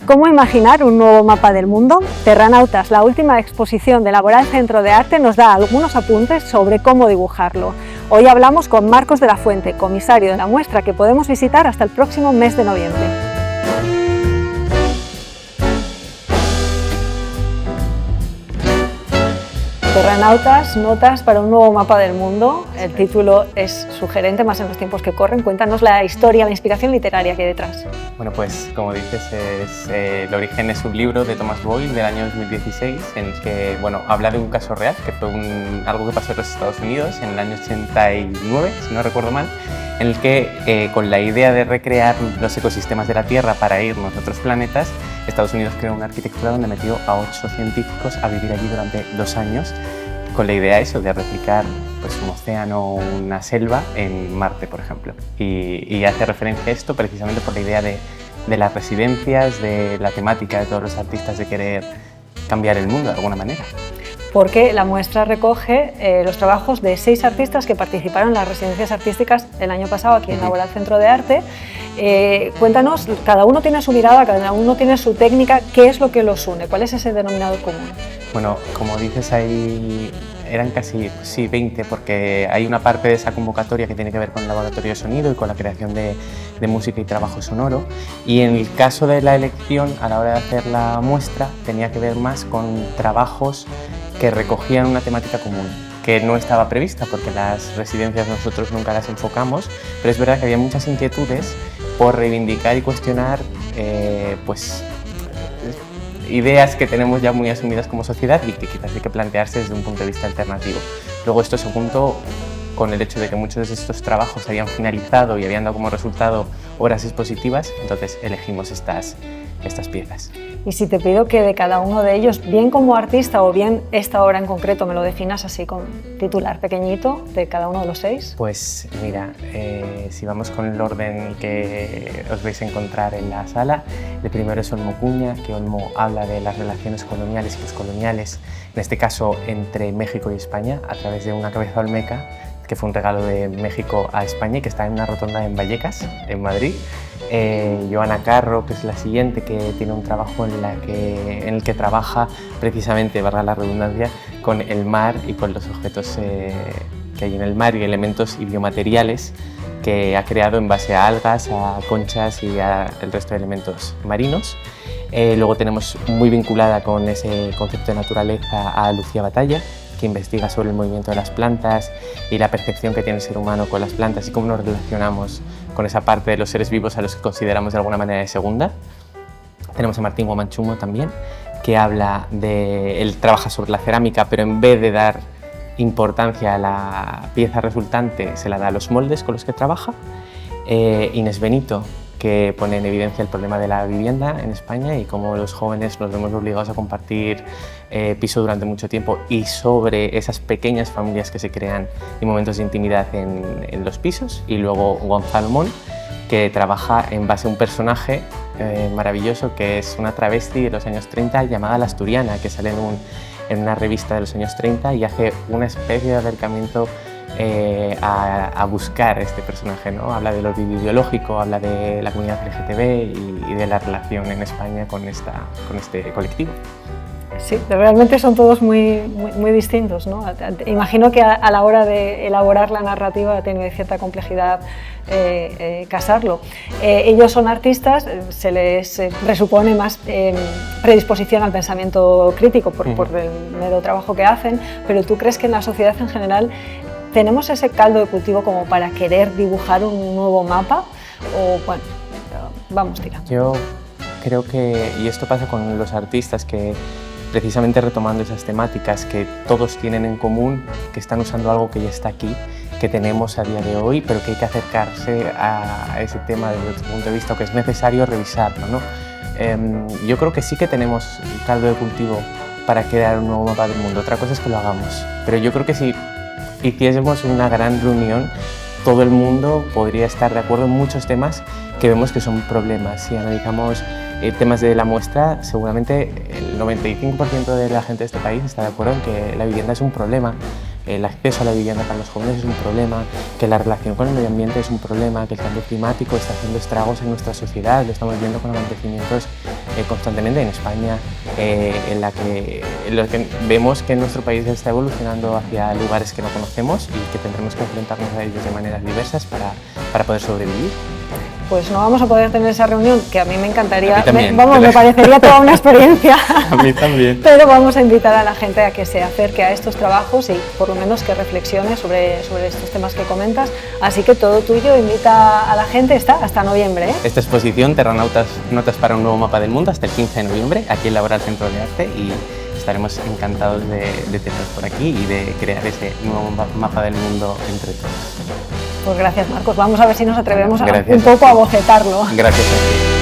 ¿Cómo imaginar un nuevo mapa del mundo? Terranautas, la última exposición del Laboral Centro de Arte, nos da algunos apuntes sobre cómo dibujarlo. Hoy hablamos con Marcos de la Fuente, comisario de la muestra, que podemos visitar hasta el próximo mes de noviembre. Terranautas, notas para un nuevo mapa del mundo. El título es sugerente, más en los tiempos que corren. Cuéntanos la historia, la inspiración literaria que hay detrás. Bueno, pues como dices, el origen es un libro de Thomas Boyle del año 2016 en el que habla de un caso real, que fue algo que pasó en los Estados Unidos en el año 89, si no recuerdo mal, en el que con la idea de recrear los ecosistemas de la Tierra para irnos a otros planetas, Estados Unidos creó una arquitectura donde metió a 8 científicos a vivir allí durante 2 años con la idea de replicar un océano o una selva en Marte, por ejemplo. Y hace referencia a esto precisamente por la idea de las residencias, de la temática de todos los artistas de querer cambiar el mundo de alguna manera. Porque la muestra recoge los trabajos de 6 artistas que participaron en las residencias artísticas el año pasado aquí en el Laboral Centro de Arte. Cuéntanos, cada uno tiene su mirada, cada uno tiene su técnica, ¿qué es lo que los une? ¿Cuál es ese denominador común? Bueno, como dices, ahí eran casi 20, porque hay una parte de esa convocatoria que tiene que ver con el laboratorio de sonido y con la creación de música y trabajo sonoro, y en el caso de la elección, a la hora de hacer la muestra, tenía que ver más con trabajos que recogían una temática común, que no estaba prevista porque las residencias nosotros nunca las enfocamos, pero es verdad que había muchas inquietudes por reivindicar y cuestionar ideas que tenemos ya muy asumidas como sociedad y que quizás hay que plantearse desde un punto de vista alternativo. Luego esto se juntó con el hecho de que muchos de estos trabajos habían finalizado y habían dado como resultado obras expositivas, entonces elegimos estas piezas. Y si te pido que de cada uno de ellos, bien como artista o bien esta obra en concreto, me lo definas así con titular pequeñito de cada uno de los 6. Pues mira, si vamos con el orden que os vais a encontrar en la sala, el primero es Olmo Cuña, que Olmo habla de las relaciones coloniales y poscoloniales, en este caso entre México y España, a través de una cabeza olmeca, que fue un regalo de México a España y que está en una rotonda en Vallecas, en Madrid. Joana Carro, que es la siguiente, que tiene un trabajo en el que trabaja precisamente, valga la redundancia, con el mar y con los objetos que hay en el mar y elementos y biomateriales que ha creado en base a algas, a conchas y al resto de elementos marinos. Luego tenemos muy vinculada con ese concepto de naturaleza a Lucía Batalla, que investiga sobre el movimiento de las plantas y la percepción que tiene el ser humano con las plantas y cómo nos relacionamos con esa parte de los seres vivos a los que consideramos de alguna manera de segunda. Tenemos a Martín Guamanchumo también, que él trabaja sobre la cerámica, pero en vez de dar importancia a la pieza resultante, se la da a los moldes con los que trabaja. Inés Benito, que pone en evidencia el problema de la vivienda en España y cómo los jóvenes nos vemos obligados a compartir piso durante mucho tiempo, y sobre esas pequeñas familias que se crean y momentos de intimidad en los pisos. Y luego Gonzalo Mon, que trabaja en base a un personaje maravilloso que es una travesti de los años 30 llamada La Asturiana, que sale en una revista de los años 30 y hace una especie de acercamiento a buscar este personaje, ¿no? Habla de lo ideológico, habla de la comunidad LGTB y de la relación en España con este colectivo. Sí, realmente son todos muy distintos, ¿no? Imagino que a la hora de elaborar la narrativa tiene cierta complejidad casarlo. Ellos son artistas, se les presupone más predisposición al pensamiento crítico por el mero trabajo que hacen, pero ¿tú crees que en la sociedad en general tenemos ese caldo de cultivo como para querer dibujar un nuevo mapa? O bueno, vamos tirando. Yo creo que, y esto pasa con los artistas, que precisamente retomando esas temáticas que todos tienen en común, que están usando algo que ya está aquí, que tenemos a día de hoy, pero que hay que acercarse a ese tema desde otro punto de vista, o que es necesario revisarlo, ¿no? Yo creo que sí que tenemos caldo de cultivo para crear un nuevo mapa del mundo. Otra cosa es que lo hagamos, pero yo creo que si hiciésemos una gran reunión, todo el mundo podría estar de acuerdo en muchos temas que vemos que son problemas. Si analizamos temas de la muestra, seguramente el 95% de la gente de este país está de acuerdo en que la vivienda es un problema. el acceso a la vivienda para los jóvenes es un problema, que la relación con el medio ambiente es un problema, que el cambio climático está haciendo estragos en nuestra sociedad, lo estamos viendo con acontecimientos constantemente en España, en los que vemos que nuestro país está evolucionando hacia lugares que no conocemos y que tendremos que enfrentarnos a ellos de maneras diversas para poder sobrevivir. Pues no vamos a poder tener esa reunión, que a mí me encantaría, me parecería toda una experiencia. A mí también. Pero vamos a invitar a la gente a que se acerque a estos trabajos y por lo menos que reflexione sobre estos temas que comentas. Así que todo tuyo, invita a la gente, está hasta noviembre, ¿eh? Esta exposición, Terranautas, Notas para un nuevo mapa del mundo, hasta el 15 de noviembre, aquí en Laboral Centro de Arte, y estaremos encantados de teneros por aquí y de crear ese nuevo mapa del mundo entre todos. Pues gracias, Marcos. Vamos a ver si nos atrevemos un poco a bocetarlo. Gracias a ti.